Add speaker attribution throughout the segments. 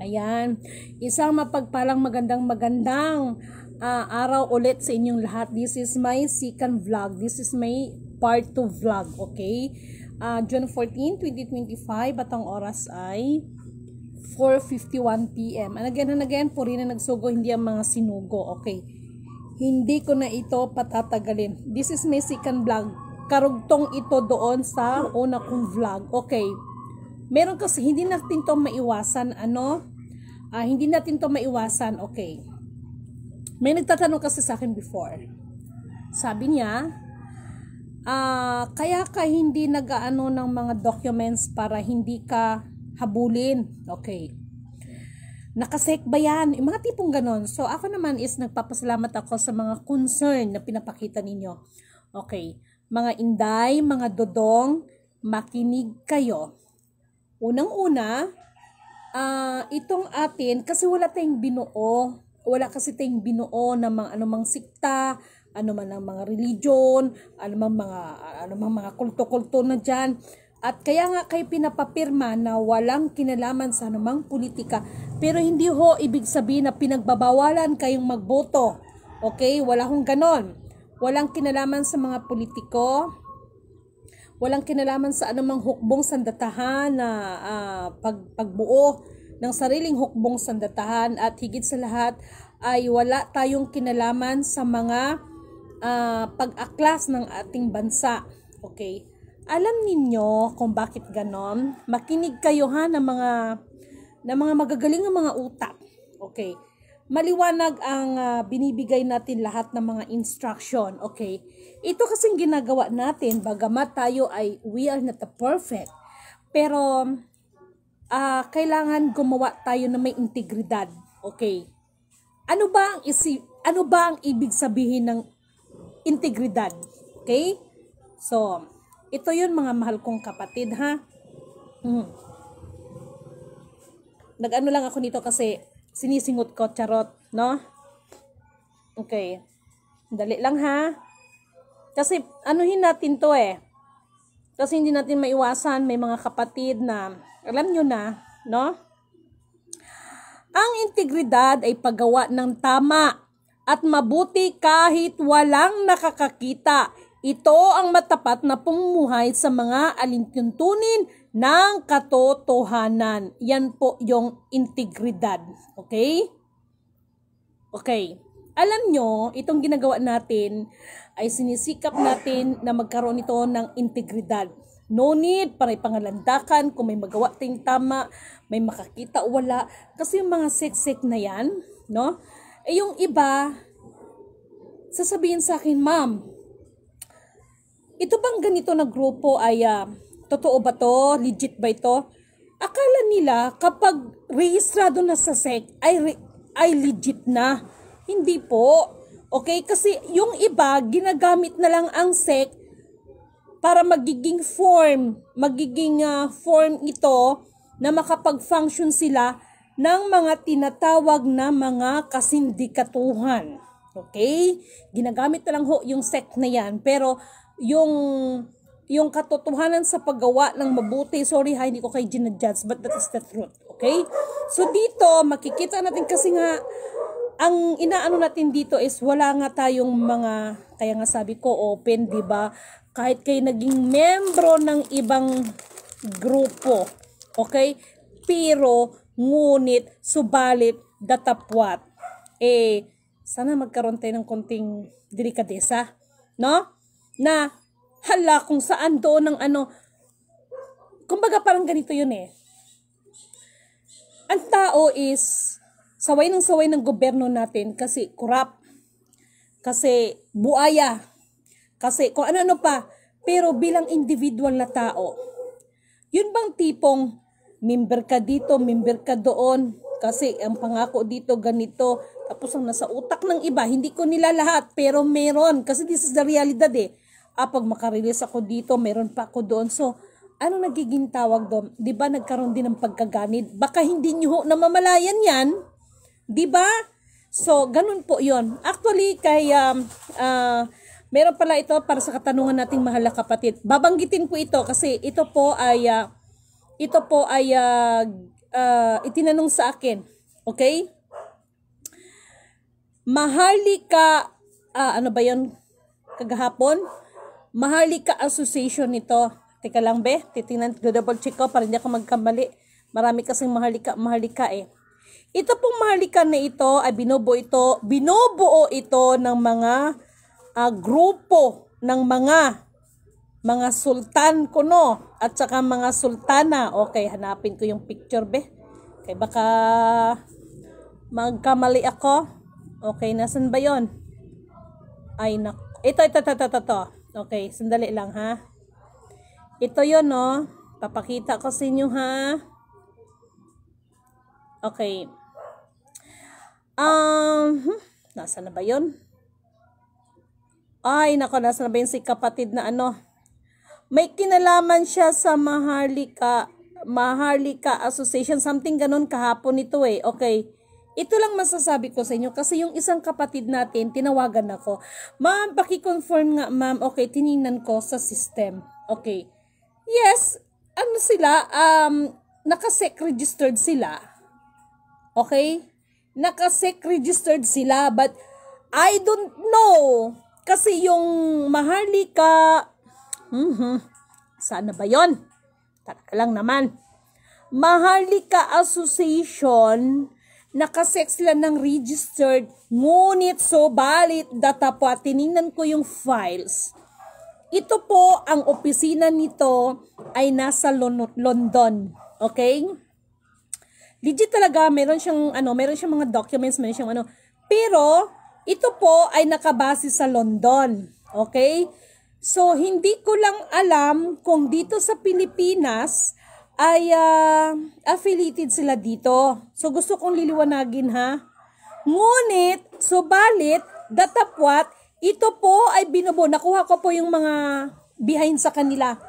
Speaker 1: Ayan, isang mapagpalang magandang araw ulit sa inyong lahat. This is my second vlog. This is my part 2 vlog, okay? June 14, 2025 at ang oras ay 4:51 PM. And again, puri na nagsugo, hindi ang mga sinugo, okay? Hindi ko na ito patatagalin. This is my second vlog. Karugtong ito doon sa una kong vlog, okay? Meron kasi, hindi natin to maiwasan, hindi natin to maiwasan, okay. May nagtatanong kasi sa akin before. Sabi niya, kaya ka hindi nag-aano ng mga documents para hindi ka habulin, okay. Nakasek ba yan? Yung mga tipong ganon. So, ako naman is nagpapasalamat ako sa mga concern na pinapakita ninyo. Okay. Mga inday, mga dodong, makinig kayo. Unang-una, itong atin, kasi wala tayong binuo, wala kasi tayong binuo ng mga anumang sikta, anuman ang mga religion, anumang mga kulto-kulto na dyan. At kaya nga kayo pinapapirma na walang kinalaman sa anumang politika, pero hindi ho ibig sabihin na pinagbabawalan kayong magboto. Okay? Wala hong ganon. Walang kinalaman sa mga politiko, walang kinalaman sa anumang hukbong sandatahan na pagbuo ng sariling hukbong sandatahan, at higit sa lahat ay wala tayong kinalaman sa mga pag-aklas ng ating bansa. Okay? Alam ninyo kung bakit ganon? Makinig kayo ha ng mga magagaling ng mga utak. Okay? Maliwanag ang binibigay natin lahat ng mga instruction. Okay? Ito kasing ginagawa natin, bagamat tayo ay we are not perfect, pero kailangan gumawa tayo na may integridad. Okay? Ano ba ang ibig sabihin ng integridad? Okay? So, ito yun mga mahal kong kapatid ha. Nag-ano lang ako nito kasi sinisingot ko, charot, no? Okay. Dali lang ha. Kasi anuhin natin to kasi hindi natin maiwasan, may mga kapatid na alam nyo na, no? Ang integridad ay paggawa ng tama at mabuti kahit walang nakakakita. Ito ang matapat na pamumuhay sa mga alintuntunin ng katotohanan. Yan po yung integridad. Okay? Okay. Alam nyo, itong ginagawa natin ay sinisikap natin na magkaroon ito ng integridad. No need para ipangalandakan kung may magawa tayong tama, may makakita o wala. Kasi yung mga sek-sek na yan, no? Yung iba, sasabihin sa akin, ma'am, ito bang ganito na grupo ay totoo ba to? Legit ba ito? Akala nila kapag rehistrado na sa SEC ay legit na. Hindi po. Okay? Kasi yung iba, ginagamit na lang ang SEC para magiging form ito na makapag-function sila ng mga tinatawag na mga kasindikatuhan. Okay? Ginagamit na lang ho yung SEC na yan. Pero yung katotohanan sa paggawa ng mabuti, sorry ha, hindi ko kayo ginadjudge, but that is the truth. Okay? So dito, makikita natin kasi nga, ang inaano natin dito is wala nga tayong mga, kaya nga sabi ko open, di ba? Kahit kayo naging membro ng ibang grupo, okay? Pero, ngunit, subalit, datapwat. Sana magkaroon tayo ng konting delikadesa, no? Na, hala, kung saan doon ng kumbaga parang ganito yun Ang tao is, saway ng gobyerno natin kasi corrupt, kasi buaya, kasi kung ano-ano pa, pero bilang individual na tao, yun bang tipong member ka dito, member ka doon, kasi ang pangako dito ganito, tapos ang nasa utak ng iba, hindi ko nila lahat, pero meron, kasi this is the realidad pag makarelease ako dito, meron pa ako doon. So, ano nagiging tawag doon? Di ba nagkaroon din ng pagkaganid? Baka hindi nyo namamalayan yan. Di ba? So, ganun po yon. Actually, kaya meron pala ito para sa katanungan nating mahal na kapatid. Babanggitin ko ito kasi ito po ay itinanong sa akin. Okay? Maharlika, ano ba yun? Kagahapon? Maharlika Association ito. Teka lang be, titingnan, double check ko para hindi ako magkamali. Marami kasing maharlika eh. Ito pong maharlika na ito ay binubuo ito ng mga grupo ng mga sultan kuno at saka mga sultana. Okay, hanapin ko yung picture be. Okay, baka magkamali ako. Okay, nasan ba yon? Ay, ito. Okay, sandali lang ha. Ito yon no. Papakita ko sa inyo ha. Okay. Nasa na ba yon? Ay, nako, nasa na ba yun si kapatid na ano? May kinalaman siya sa Maharlika Association. Something ganun kahapon ito eh. Okay. Ito lang masasabi ko sa inyo kasi yung isang kapatid natin, tinawagan ako. Ma'am, paki-confirm nga ma'am. Okay, tiningnan ko sa system. Okay. Yes, ano sila? Naka-SEC registered sila. Okay? Naka-SEC registered sila but I don't know. Kasi yung Maharlika, saan na ba yun? Taka lang naman. Maharlika Association, naka-SEC sila ng registered, ngunit subalit datapwa, tiningnan ko yung files. Ito po, ang opisina nito ay nasa London. Okay? Legit talaga, meron siyang mga documents, meron siyang ano. Pero, ito po ay nakabase sa London. Okay? So, hindi ko lang alam kung dito sa Pilipinas ay affiliated sila dito. So, gusto kong liliwanagin ha. Ngunit, subalit, datapwat, ito po ay binubuo. Nakuha ko po yung mga behind sa kanila.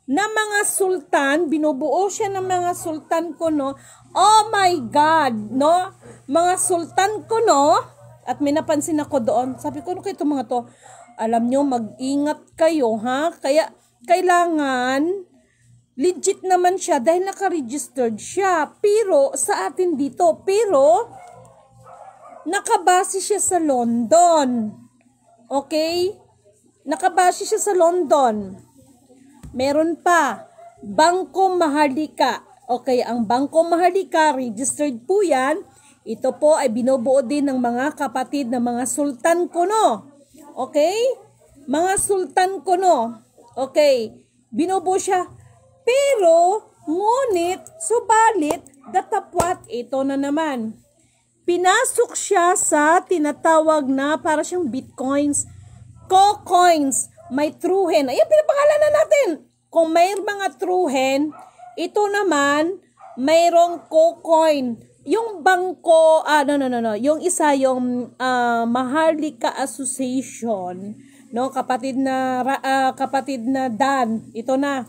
Speaker 1: Na mga sultan, binubuo siya ng mga sultan ko, no? Oh my God, no? Mga sultan ko, no? At may napansin ako doon. Sabi ko, ano kayo itong mga to? Alam nyo, mag-ingat kayo, ha? Kaya, kailangan, legit naman siya dahil naka-registered siya. Pero, sa atin dito, pero, nakabase siya sa London. Okay? Nakabase siya sa London. Meron pa, Bangko Maharlika. Okay, ang Bangko Maharlika, registered po yan. Ito po ay binubuo din ng mga kapatid na mga sultan kuno. Okay? Mga sultan kuno. Okay, binubuo siya. Pero, ngunit, subalit, datapwat, ito na naman. Pinasok siya sa tinatawag na para siyang bitcoins, co-coins, may truhen. Ayan, pinapangalanan natin. Kung may mga truhen, ito naman, mayroong co-coin. Yung bangko, yung isa, yung Maharlika Association, no, kapatid na Dan, ito na.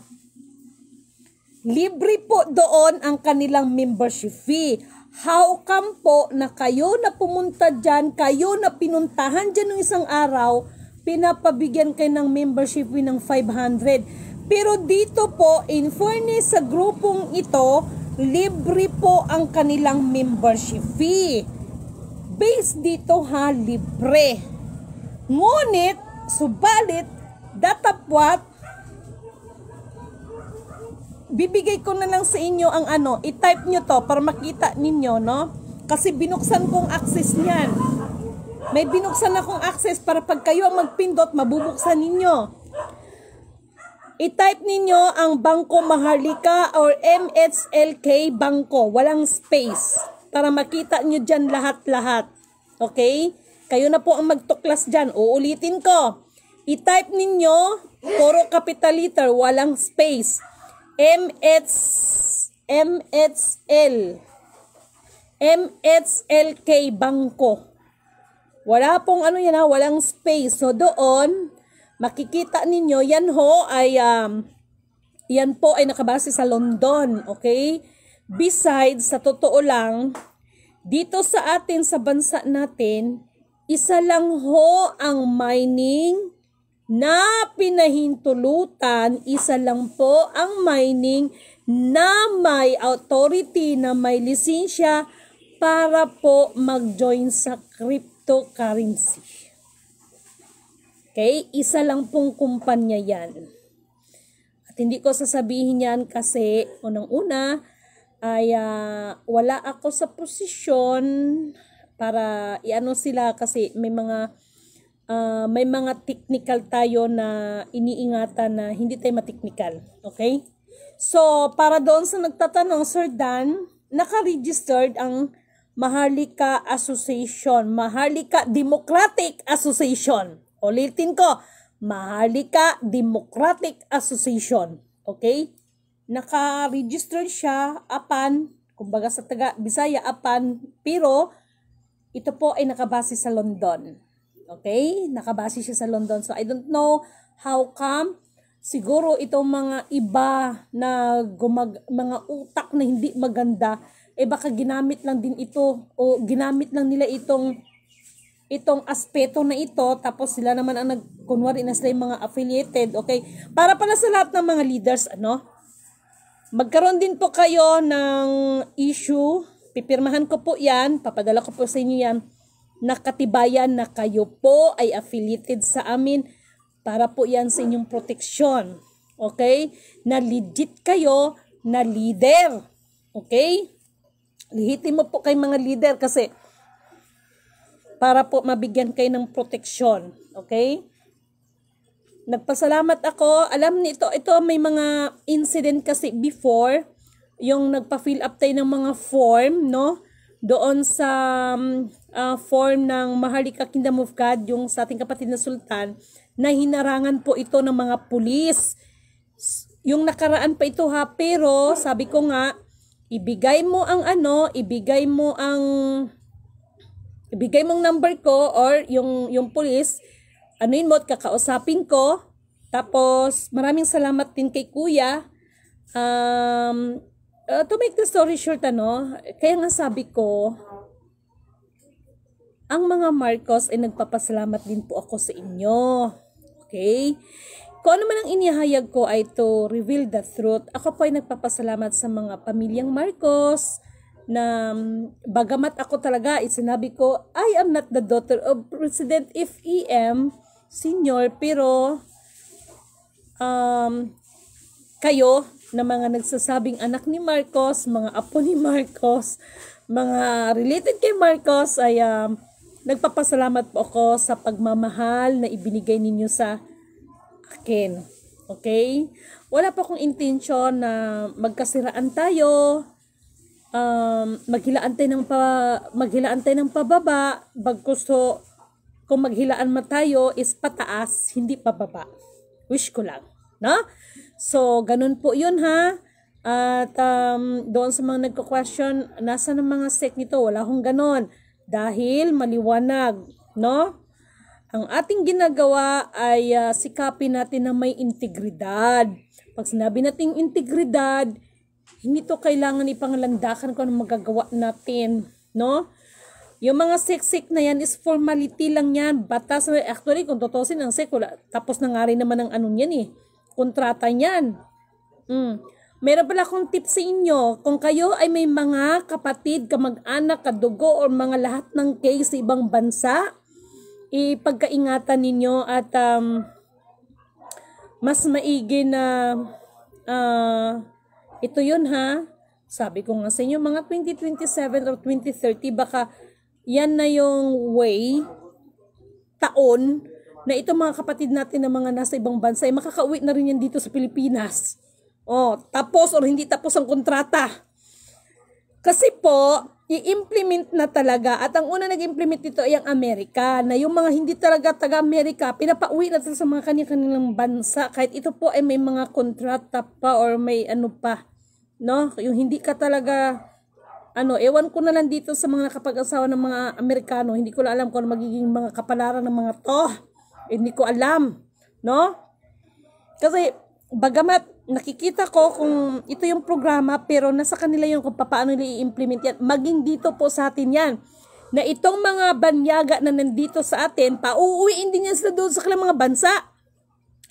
Speaker 1: Libre po doon ang kanilang membership fee. How come po na kayo na pumunta dyan, kayo na pinuntahan dyan ng isang araw, pinapabigyan kayo ng membership fee ng 500. Pero dito po, in fairness sa grupong ito, libre po ang kanilang membership fee. Base dito ha, libre. Ngunit, subalit, datapwat, bibigay ko na lang sa inyo ang ano, i-type nyo to para makita ninyo, no? Kasi binuksan kong access niyan. May binuksan akong access para pag kayo ang magpindot, mabubuksan ninyo. I-type ninyo ang Bangko Maharlika or MHLK Bangko. Walang space. Para makita nyo dyan lahat-lahat. Okay? Kayo na po ang magtuklas dyan. Uulitin ko. I-type ninyo, puro capital letter, walang space. MHLK Bangko. Wala pong ano yan ha, walang space. So doon, makikita ninyo, yan ho ay, yan po ay nakabase sa London, okay? Besides, sa totoo lang, dito sa atin, sa bansa natin, isa lang ho ang mining na pinahintulutan, isa lang po ang mining na may authority, na may lisensya para po mag-join sa cryptocurrency. Okay? Isa lang pong kumpanya yan. At hindi ko sasabihin yan kasi unang-una ay wala ako sa posisyon para iano sila kasi may mga technical tayo na iniingatan na hindi tayo mateknikal. Okay? So, para doon sa nagtatanong, Sir Dan, naka-registered ang Maharlika Association, Maharlika Democratic Association. Ulitin ko, Maharlika Democratic Association. Okay? Naka-register siya, APAN, kumbaga sa taga Bisaya, APAN, pero ito po ay nakabase sa London. Okay? Nakabase siya sa London. So, I don't know how come. Siguro itong mga iba na mga utak na hindi maganda, baka ginamit lang din ito o ginamit lang nila itong aspeto na ito, tapos sila naman ang kunwari na sila yung mga affiliated, okay? Para pala sa lahat ng mga leaders, magkaroon din po kayo ng issue, pipirmahan ko po yan, papadala ko po sa inyo yan, nakatibayan na kayo po ay affiliated sa amin, para po yan sa inyong proteksyon, okay? Na legit kayo na leader, okay? Lihitin mo po kay mga leader kasi para po mabigyan kayo ng proteksyon. Okay? Nagpasalamat ako. Alam nito, ito may mga incident kasi before, yung nagpa-fill up tayo ng mga form, no? Doon sa form ng Maharlika Kingdom of God, yung sa ating kapatid na sultan, na hinarangan po ito ng mga pulis. Yung nakaraan pa ito ha, pero sabi ko nga, ibigay mo number ko or yung police, anuin mo at kakausapin ko. Tapos, maraming salamat din kay Kuya. To make the story short, kaya nga sabi ko, ang mga Marcos ay nagpapasalamat din po ako sa inyo. Okay? Kung ano man ang inihayag ko ay to reveal the truth. Ako po ay nagpapasalamat sa mga pamilyang Marcos na bagamat ako talaga, sinabi ko, I am not the daughter of President F.E.M. Senior, pero kayo na mga nagsasabing anak ni Marcos, mga apo ni Marcos, mga related kay Marcos, ay nagpapasalamat po ako sa pagmamahal na ibinigay ninyo sa akin. Okay? Wala pa akong intensyon na magkasiraan tayo, maghilaan tayo ng pababa, gusto kung maghilaan mo tayo is pataas, hindi pababa. Wish ko lang, no? So, ganun po yun ha. At doon sa mga nagko-question, nasa ng mga sect nito, wala akong ganun. Dahil maliwanag, no? Ang ating ginagawa ay sikapin natin na may integridad. Pag sinabi natin integridad, hindi to kailangan ipangalandakan kung ano magagawa natin, no? Yung mga sek-sek na yan is formality lang yan. Batas, actually, kung totosin ang sek, tapos na nga rin naman ang anong yan kontrata yan. Meron pala akong tip sa inyo. Kung kayo ay may mga kapatid, kamag-anak, kadugo, or mga lahat ng case sa ibang bansa, ipagkaingatan ninyo at mas maigi na ito yun ha. Sabi ko nga sa inyo, mga 2027 or 2030, baka yan na yung taon na itong mga kapatid natin na mga nasa ibang bansa ay makakauwi na rin yan dito sa Pilipinas. Tapos or hindi tapos ang kontrata. Kasi po, i-implement na talaga at ang una nag-implement dito ay ang Amerika, na yung mga hindi talaga taga-Amerika, pinapauwi na sa mga kanilang bansa kahit ito po ay may mga kontrata pa or may ano pa, no? Yung hindi ka talaga ewan ko na lang dito sa mga nakapag-asawa ng mga Amerikano, hindi ko na alam kung ano magiging mga kapalaran ng mga to. Hindi ko alam, no? Kasi bagamat nakikita ko kung ito yung programa, pero nasa kanila yung kung paano nila i-implement yan. Maging dito po sa atin yan. Na itong mga banyaga na nandito sa atin, pauuwiin din yan sila doon sa kanilang mga bansa.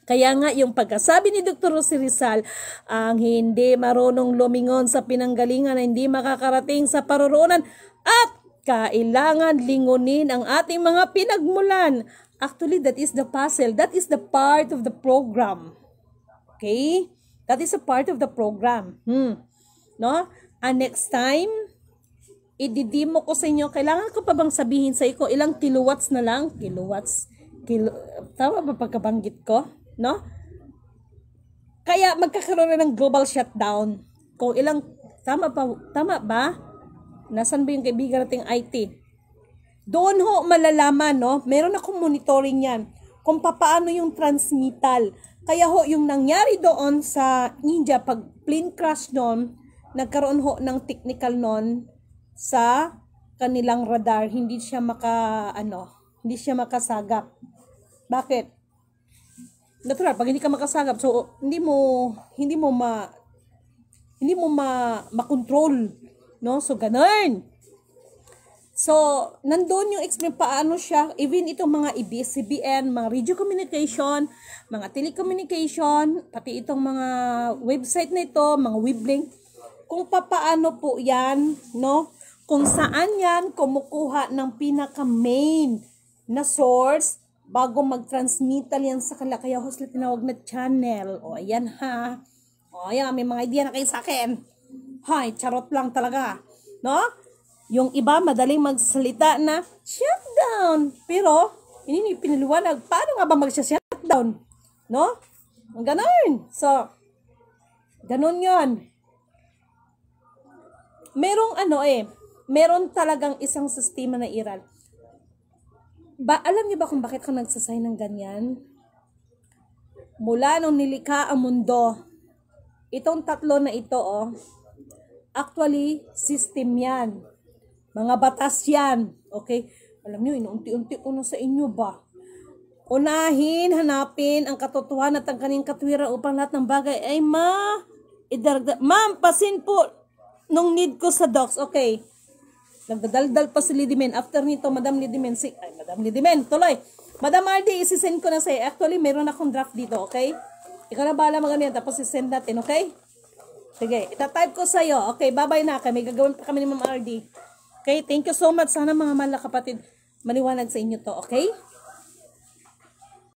Speaker 1: Kaya nga yung pagkasabi ni Dr. Rosie Rizal, ang hindi marunong lumingon sa pinanggalingan ay hindi makakarating sa paroroonan at kailangan lingunin ang ating mga pinagmulan. Actually, that is the puzzle. That is the part of the program. Okay? That is a part of the program. No? And next time, ididimo ko sa inyo, kailangan ko pa bang sabihin sa iyo ilang kilowatts na lang? Kilowatts? Tama ba pagkabanggit ko? No? Kaya magkakaroon na ng global shutdown. Kung ilang, tama ba? Nasaan ba yung kaibigan nating IT? Doon ho malalaman, no? Meron akong monitoring yan. Kung paano yung transmittal. Kaya ho, yung nangyari doon sa India, pag plane crash noon, nagkaroon ho ng technical noon sa kanilang radar. Hindi siya makasagap. Bakit? Natural, pag hindi ka makasagap, so hindi mo makontrol, no? So ganun. So nandoon yung explain paano siya, even itong mga CBN, mga radio communication, mga telecommunication, pati itong mga website na ito, mga weblink, kung paano po 'yan, no? Kung saan 'yan kumukuha ng pinaka main na source bago mag-transmittal yan sa kanila. Kaya ho sila tinawag na channel. O, ayan ha. O, ayan, may mga idea na kayo sa akin. Hay, charot lang talaga. No? Yung iba, madaling magsalita na, shutdown. Pero, hindi pinaliwanag, paano nga ba mag-shutdown? No? Ganun. So, ganun yon. Meron talagang isang sistema na Iran. Alam niyo ba kung bakit ka nagsasay ng ganyan? Mula nung nilikha ang mundo, itong tatlo na ito, actually, system yan. Mga batas yan. Okay? Alam niyo, inuunti-unti ko na sa inyo ba? Unahin, hanapin ang katotohanan at ang kanyang katwiran upang lahat ng bagay ay idaragdag. Ma'am, pasin po nung need ko sa docs. Okay. Nagdadaldal pa si Lidimen. After nito, Madam Lidimen, tuloy. Madam RD, isisend ko na sa'yo. Actually, meron akong draft dito, okay? Ikaw na bahala mag-ganyan, tapos isend natin, okay? Sige, itatype ko sa'yo. Okay, bye-bye na. May gagawin pa kami ni Ma'am RD. Okay, thank you so much. Sana mga mahal na kapatid, maliwanag sa inyo to, okay?